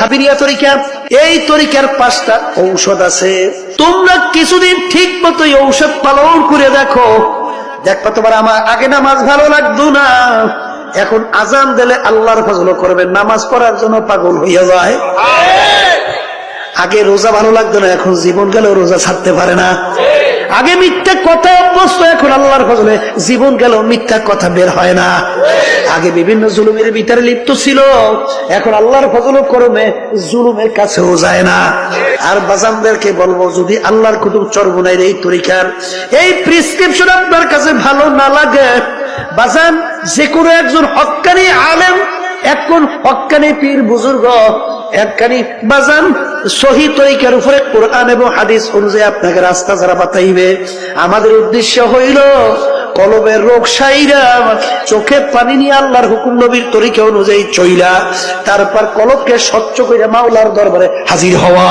কাবিরিয়া তরিকা, এই তরিকার 5টা ঔষধ আছে। তোমরা কিছুদিন ঠিক মতো ঔষধ পালন করে দেখো, দেখবা তোমার আমার আগে নামাজ ভালো লাগতো না, এখন আজান দিলে আল্লাহর ফজল করবে, নামাজ পড়ার জন্য পাগল হইয়া যায়। আগে রোজা ভালো লাগতো না, এখন জীবন গেলেও রোজা ছাড়তে পারে না। আগে মিথ্যা কথা অভ্যস্ত, এখন আল্লাহর ফজলে জীবন গেলেও মিথ্যা কথা বের হয় না। আগে বিভিন্ন জুলুমের ভিতরে লিপ্ত ছিল, এখন আল্লাহর ফজল করমে জুলুমের কাছেও যায় না। আর বাজানদেরকে বলবো, যদি আল্লাহর কুতুব চরবনাইর এই তরিকার এই প্রেসক্রিপশন আপনার কাছে ভালো না লাগে, বাজান যে কোনো একজন হক্কানি আলেম, এখন হক্কানি পীর বুজুর্গ, একখানি বাজান সহি তরিকার উপরে কোরআন এবং হাদিস অনুযায়ী আপনাকে রাস্তা যারা বাতাইবে। আমাদের উদ্দেশ্য হইল কলবের রোগ সাইরা, চোখে পানি নিয়ে আল্লাহর হুকুম নবীর তরিকা অনুযায়ী চইলা, তারপর কলবকে স্বচ্ছ করে মাওলার দরবারে হাজির হওয়া।